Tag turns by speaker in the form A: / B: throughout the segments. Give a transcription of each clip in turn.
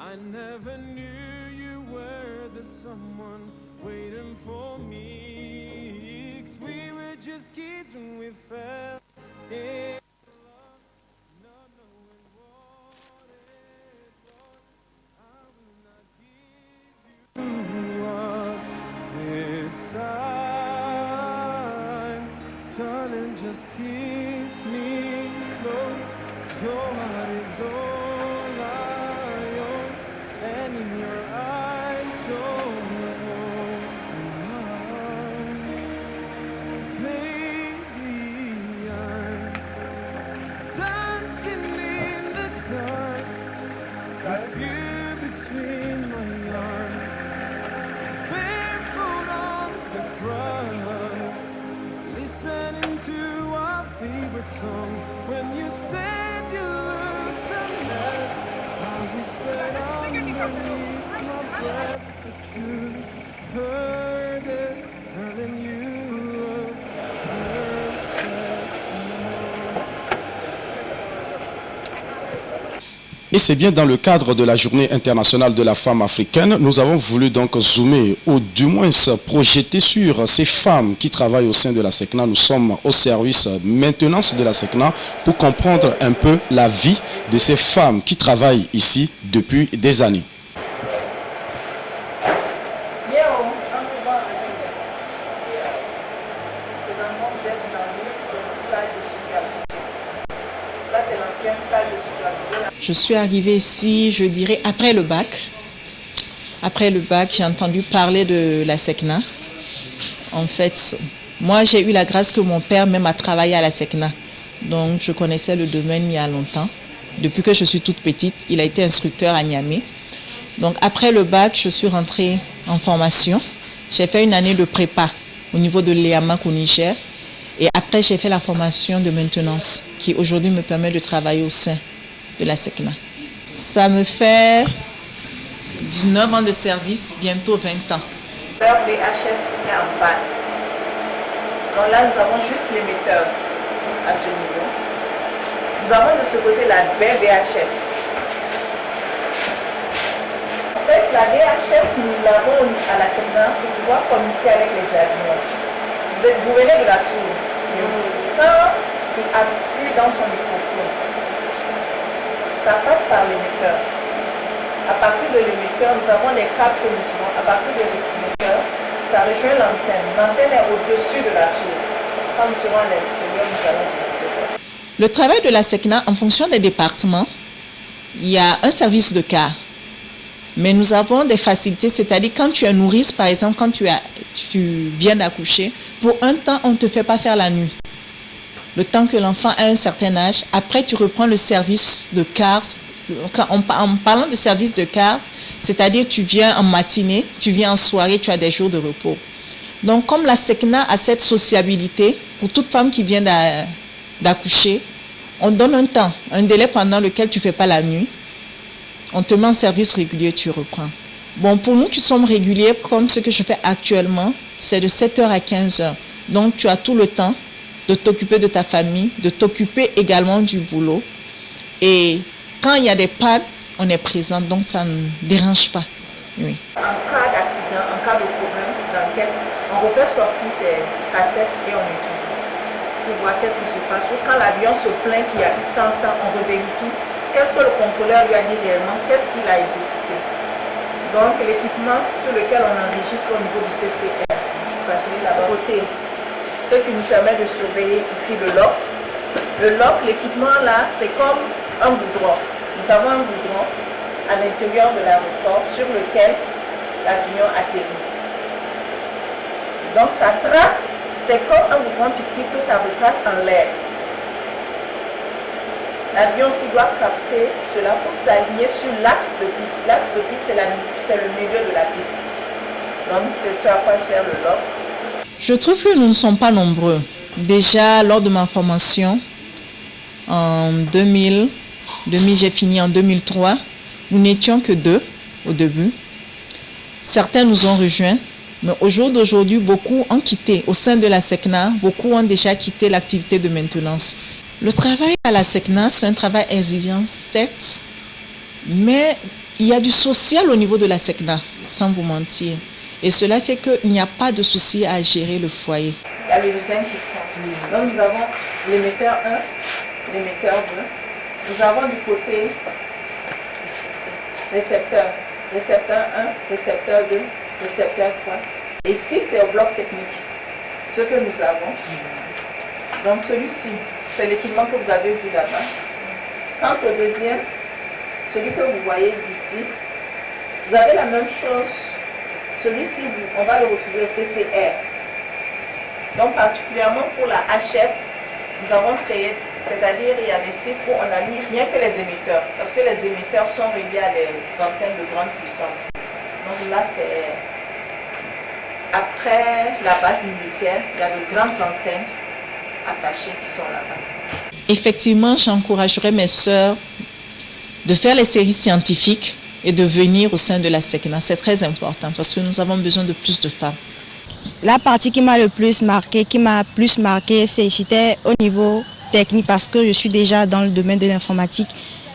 A: I never knew you were the someone waiting for me. 'Cause we were just kids when we fell in love, not knowing what it was. I will not give you up this time. Darling, just kiss me slow. Your heart is all I own, and in your eyes, you're mine. Baby, I'm dancing in the dark with you between my arms, barefoot on the grass, listening to our favorite song. When you said you looked a mess, I whispered underneath my breath, but you heard it, darling, you look perfect now.
B: Et c'est bien dans le cadre de la Journée internationale de la femme africaine, nous avons voulu donc zoomer ou du moins se projeter sur ces femmes qui travaillent au sein de la SECNA. Nous sommes au service maintenance de la SECNA pour comprendre un peu la vie de ces femmes qui travaillent ici depuis des années.
C: Je suis arrivée ici, je dirais, après le bac. Après le bac, j'ai entendu parler de la SECNA. En fait, moi, j'ai eu la grâce que mon père même a travaillé à la SECNA. Donc, je connaissais le domaine il y a longtemps. Depuis que je suis toute petite, il a été instructeur à Niamey. Donc, après le bac, je suis rentrée en formation. J'ai fait une année de prépa au niveau de l'EAMAC au Niger. Et après, j'ai fait la formation de maintenance qui aujourd'hui me permet de travailler au sein de la SECNA. Ça me fait 19 ans de service, bientôt 20 ans.
D: Leur VHF est en panne. Donc là, nous avons juste l'émetteur à ce niveau. Nous avons de ce côté la baie VHF. En fait, la VHF, nous l'avons à la SECNA pour pouvoir communiquer avec les avions. Vous êtes gouverné de la tour. Quand il appuie dans son microphone, ça passe par l'émetteur. À partir de l'émetteur, nous avons les câbles que nous tirons. À partir de l'émetteur, ça rejoint l'antenne. L'antenne est au-dessus de la tour. Quand nous serons à l'intérieur, nous allons développer ça.
C: Le travail de la SECNA, en fonction des départements, il y a un service de car. Mais nous avons des facilités, c'est-à-dire quand tu es nourrice, par exemple, quand tu viens d'accoucher, pour un temps, on ne te fait pas faire la nuit. Le temps que l'enfant a un certain âge, après tu reprends le service de car. En parlant de service de car, c'est-à-dire tu viens en matinée, tu viens en soirée, tu as des jours de repos. Donc comme la SECNA a cette sociabilité, pour toute femme qui vient d'accoucher, on donne un temps, un délai pendant lequel tu ne fais pas la nuit. On te met en service régulier, tu reprends. Bon, pour nous qui sommes réguliers, comme ce que je fais actuellement, c'est de 7h à 15h. Donc tu as tout le temps de t'occuper de ta famille, de t'occuper également du boulot. Et quand il y a des pannes, on est présent, donc ça ne dérange pas. Oui.
D: En cas d'accident, en cas de problème d'enquête, on refait sortir ces cassettes et on étudie pour voir qu'est-ce qui se passe. Ou quand l'avion se plaint qu'il y a eu tant de temps, on revérifie qu'est-ce que le contrôleur lui a dit réellement, qu'est-ce qu'il a exécuté. Donc l'équipement sur lequel on enregistre au niveau du CCR, parce qu'il est là-bas côté. Ce qui nous permet de surveiller ici le lock. Le lock, l'équipement là, c'est comme un goudron. Nous avons un goudron à l'intérieur de l'aéroport sur lequel l'avion atterrit. Donc ça trace, c'est comme un goudron fictif que ça retrace en l'air. L'avion aussi doit capter cela pour s'aligner sur l'axe de piste. L'axe de piste, c'est le milieu de la piste. Donc c'est ce à quoi sert le lock.
C: Je trouve que nous ne sommes pas nombreux. Déjà, lors de ma formation, en 2000, j'ai fini en 2003, nous n'étions que 2 au début. Certains nous ont rejoints, mais au jour d'aujourd'hui, beaucoup ont quitté. Au sein de la SECNA, beaucoup ont déjà quitté l'activité de maintenance. Le travail à la SECNA, c'est un travail exigeant, certes, mais il y a du social au niveau de la SECNA, sans vous mentir. Et cela fait qu'il n'y a pas de souci à gérer le foyer.
D: Il y a le design qui prend. Donc nous avons l'émetteur 1, l'émetteur 2. Nous avons du côté récepteur. Récepteur 1, récepteur 2, récepteur 3. Et ici, c'est au bloc technique. Ce que nous avons. Donc celui-ci, c'est l'équipement que vous avez vu là-bas. Quant au deuxième, celui que vous voyez d'ici, vous avez la même chose. Celui-ci, on va le retrouver au CCR. Donc particulièrement pour la HF, nous avons créé, c'est-à-dire il y a des sites où on a mis rien que les émetteurs, parce que les émetteurs sont reliés à des antennes de grande puissance. Donc là, c'est après la base militaire, il y a de grandes antennes attachées qui sont là-bas.
C: Effectivement, j'encouragerais mes sœurs de faire les séries scientifiques et de venir au sein de la SECNA. C'est très important parce que nous avons besoin de plus de femmes.
E: La partie qui m'a le plus marqué, c'était au niveau technique parce que je suis déjà dans le domaine de l'informatique.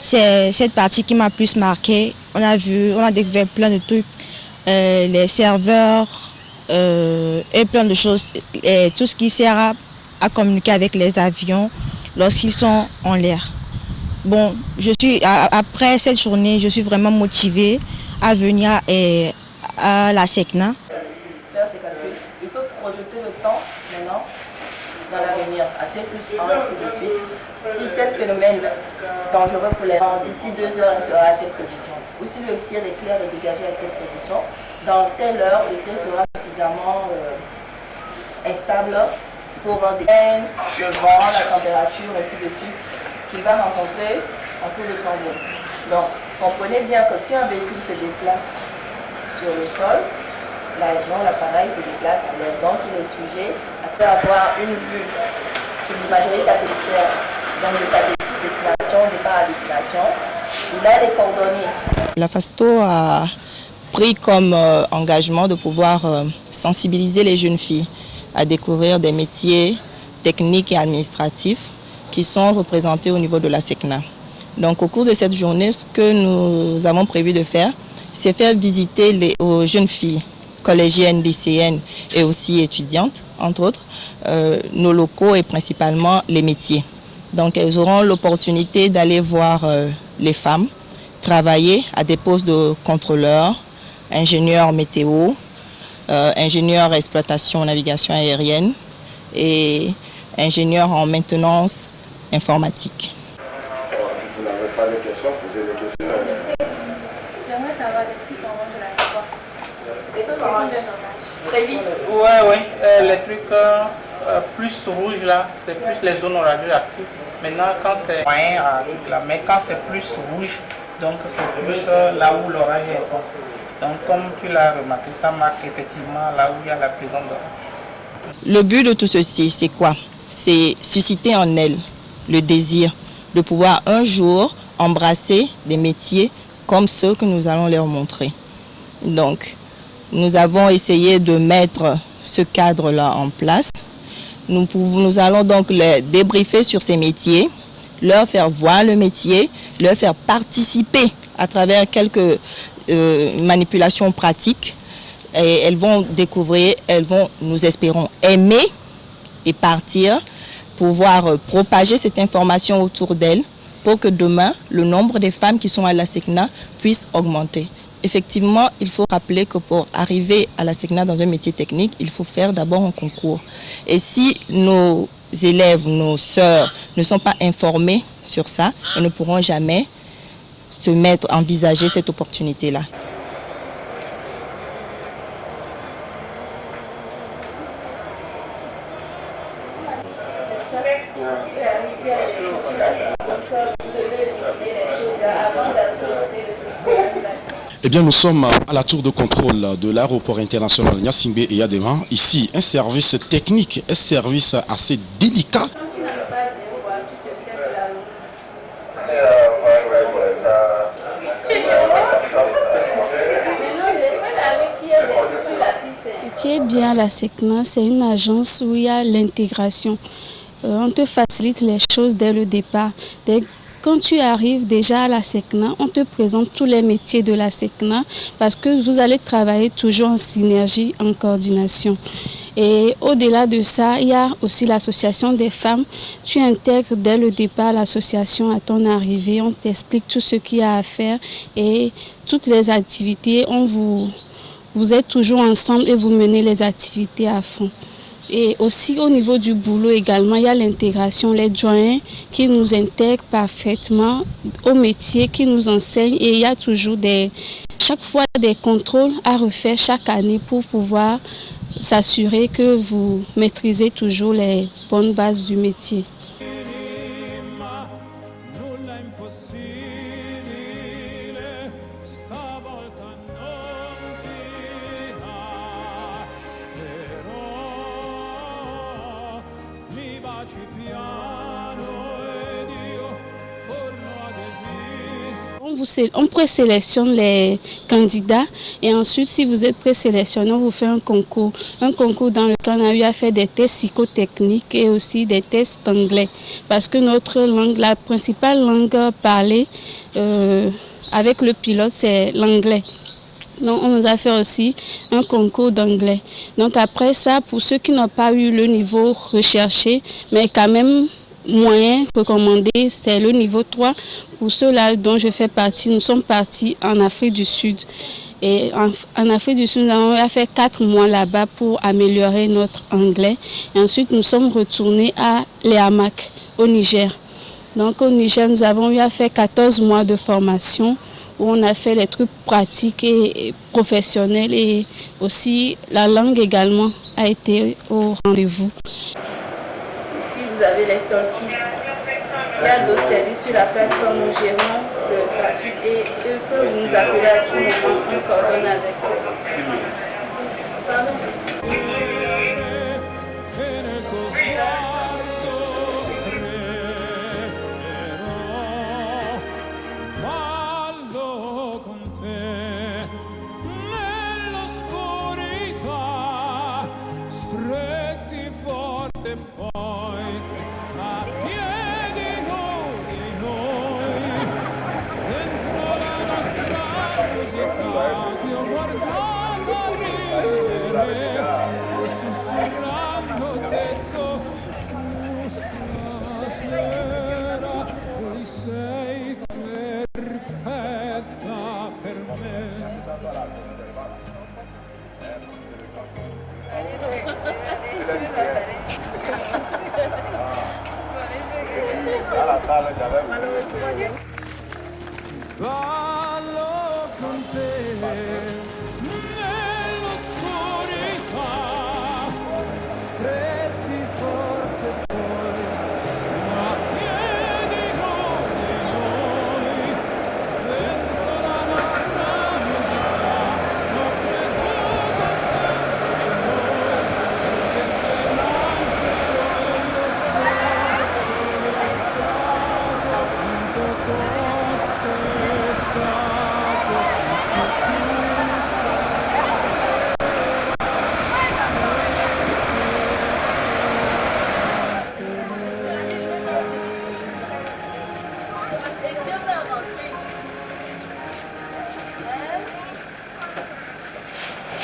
E: C'est cette partie qui m'a plus marqué. On a découvert plein de trucs, les serveurs et plein de choses, et tout ce qui sert à communiquer avec les avions lorsqu'ils sont en l'air. Bon, après cette journée, je suis vraiment motivée à venir à la SECNA.
D: Il peut projeter le temps maintenant dans l'avenir, à T plus 1, ainsi de suite. Si tel phénomène dangereux pour les gens, d'ici 2 heures, il sera à telle position. Ou si le ciel est clair et dégagé à telle position, dans telle heure, le ciel sera suffisamment instable pour le vent, la température, ainsi de suite, qu'il va rencontrer en cours de son vol. Donc, comprenez bien que si un véhicule se déplace sur le sol, l'appareil se déplace à l'air. Donc, il est sujet à avoir une vue sur l'imagerie satellitaire, donc de sa destination, départ à destination. Il a les coordonnées.
E: La FASTO a pris comme engagement de pouvoir sensibiliser les jeunes filles à découvrir des métiers techniques et administratifs qui sont représentés au niveau de la SECNA. Donc au cours de cette journée, ce que nous avons prévu de faire, c'est faire visiter aux jeunes filles, collégiennes, lycéennes et aussi étudiantes, entre autres, nos locaux et principalement les métiers. Donc elles auront l'opportunité d'aller voir les femmes travailler à des postes de contrôleurs, ingénieurs météo, ingénieurs exploitation navigation aérienne et ingénieurs en maintenance informatique.
F: Vous n'avez pas de questions, posez des questions.
G: J'aimerais savoir des trucs en de la sport.
D: Et toi, très vite.
H: Oui, les trucs plus rouges là, c'est plus les zones radioactives. Maintenant, quand c'est moyen, mais quand c'est plus rouge, donc c'est plus là où l'orage est intense. Donc comme tu l'as remarqué, ça marque effectivement là où il y a la présence d'orage.
E: Le but de tout ceci, c'est quoi? C'est susciter en elles le désir de pouvoir un jour embrasser des métiers comme ceux que nous allons leur montrer. Donc, nous avons essayé de mettre ce cadre-là en place. Nous allons donc les débriefer sur ces métiers, leur faire voir le métier, leur faire participer à travers quelques manipulations pratiques. Et elles vont découvrir, elles vont, nous espérons, aimer et partir, pouvoir propager cette information autour d'elles pour que demain, le nombre de femmes qui sont à la SECNA puisse augmenter. Effectivement, il faut rappeler que pour arriver à la SECNA dans un métier technique, il faut faire d'abord un concours. Et si nos élèves, nos sœurs ne sont pas informés sur ça, elles ne pourront jamais se mettre à envisager cette opportunité-là.
B: Eh bien, nous sommes à la tour de contrôle de l'aéroport international Gnassingbé et Yadema. Ici, un service technique, un service assez délicat.
G: Ce qui est bien à la SECNA, c'est une agence où il y a l'intégration. On te facilite les choses dès le départ. Dès Quand tu arrives déjà à la SECNA, on te présente tous les métiers de la SECNA parce que vous allez travailler toujours en synergie, en coordination. Et au-delà de ça, il y a aussi l'association des femmes. Tu intègres dès le départ l'association à ton arrivée. On t'explique tout ce qu'il y a à faire et toutes les activités. Vous êtes toujours ensemble et vous menez les activités à fond. Et aussi au niveau du boulot également, il y a l'intégration, les doyens qui nous intègrent parfaitement au métier, qui nous enseignent. Et il y a toujours chaque fois des contrôles à refaire chaque année pour pouvoir s'assurer que vous maîtrisez toujours les bonnes bases du métier. On présélectionne les candidats et ensuite, si vous êtes présélectionné, on vous fait un concours. Un concours dans lequel on a eu à faire des tests psychotechniques et aussi des tests d'anglais. Parce que notre langue, la principale langue parlée avec le pilote, c'est l'anglais. Donc, on nous a fait aussi un concours d'anglais. Donc, après ça, pour ceux qui n'ont pas eu le niveau recherché, mais quand même moyen recommandé, c'est le niveau 3. Pour ceux-là dont je fais partie, nous sommes partis en Afrique du Sud. Et en Afrique du Sud, nous avons fait 4 mois là-bas pour améliorer notre anglais. Et ensuite, nous sommes retournés à Léamak, au Niger. Donc, au Niger, nous avons eu à faire 14 mois de formation où on a fait les trucs pratiques et professionnels. Et aussi, la langue également a été au rendez-vous.
D: Vous avez les talkies. Il y a d'autres services sur la plateforme, nous gérons le trafic et eux peuvent nous appeler à tout moment, on coordonne avec eux. Pardon.
A: Ballo con te nell'oscurità, stretti forte poi, ma piedi di noi, dentro la nostra musica, ho creduto sempre in noi, perché se non c'ero io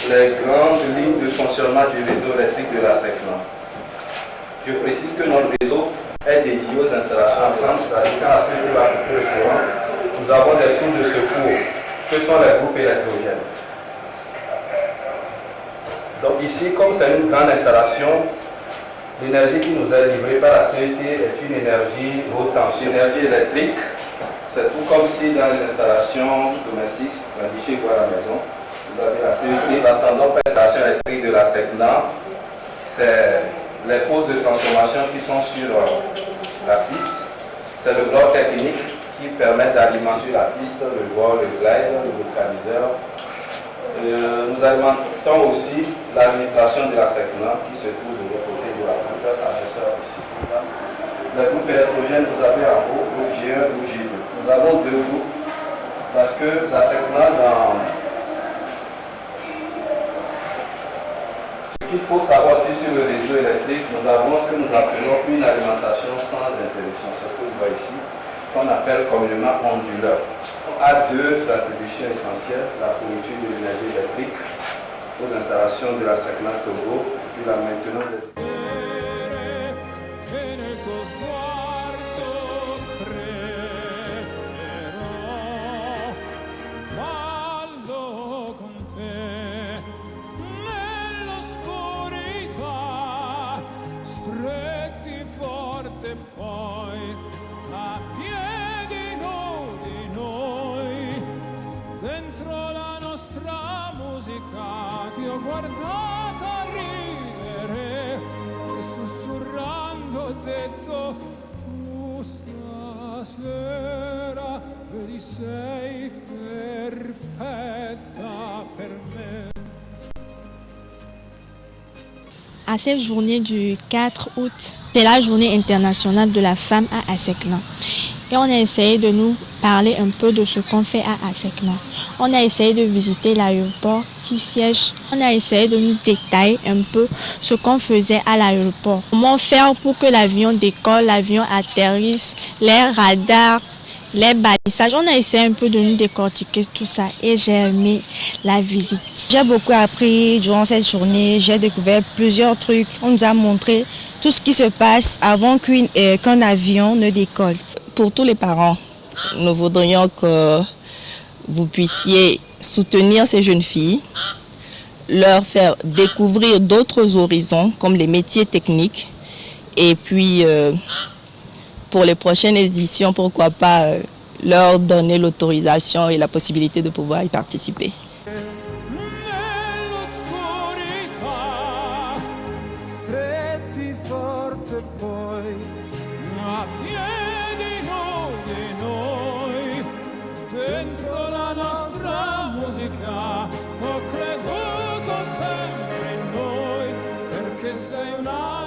I: les grandes lignes de fonctionnement du réseau électrique de la SECNA. Je précise que notre réseau est dédié aux installations simples, c'est-à-dire quand la CET va couper le courant, nous avons des sources de secours, que sont les groupes électrogènes. Donc ici, comme c'est une grande installation, l'énergie qui nous est livrée par la CET est une énergie haute tension, énergie électrique. C'est tout comme si dans les installations domestiques, un guichet ou à la maison, vous avez la CET. Nous attendons prestation électrique de la SECNA. C'est les postes de transformation qui sont sur la piste. C'est le bloc technique qui permet d'alimenter la piste, le vol, le glide, le localiseur. Nous alimentons aussi l'administration de la SECNA qui se trouve de l'autre côté de la route, la gestion ici. Le groupe électrogène, vous avez en haut le G1 ou G2. Nous avons 2 groupes parce que la SECNA, ce qu'il faut savoir aussi sur le réseau électrique, nous avons ce que nous appelons une alimentation sans interruption. C'est ce que vous voyez ici. qu'on appelle communément onduleurs, a deux attributions essentielles, la fourniture de l'énergie électrique aux installations de la SECNA Togo et la maintenance des...
A: Poi a piedi nudi noi, dentro la nostra musica ti ho guardata ridere e sussurrando ho detto tu stasera vedi sei perfetta per me.
J: À cette journée du 4 août, c'est la journée internationale de la femme à ASECNA. Et on a essayé de nous parler un peu de ce qu'on fait à ASECNA. On a essayé de visiter l'aéroport qui siège. On a essayé de nous détailler un peu ce qu'on faisait à l'aéroport. Comment faire pour que l'avion décolle, l'avion atterrisse, les radars, les balisages. On a essayé un peu de nous décortiquer tout ça et j'ai aimé la visite.
E: J'ai beaucoup appris durant cette journée, j'ai découvert plusieurs trucs. On nous a montré tout ce qui se passe avant qu'un avion ne décolle.
J: Pour tous les parents, nous voudrions que vous puissiez soutenir ces jeunes filles, leur faire découvrir d'autres horizons comme les métiers techniques et puis pour les prochaines éditions, pourquoi pas leur donner l'autorisation et la possibilité de pouvoir y participer.
A: Ho creduto sempre in noi perché sei una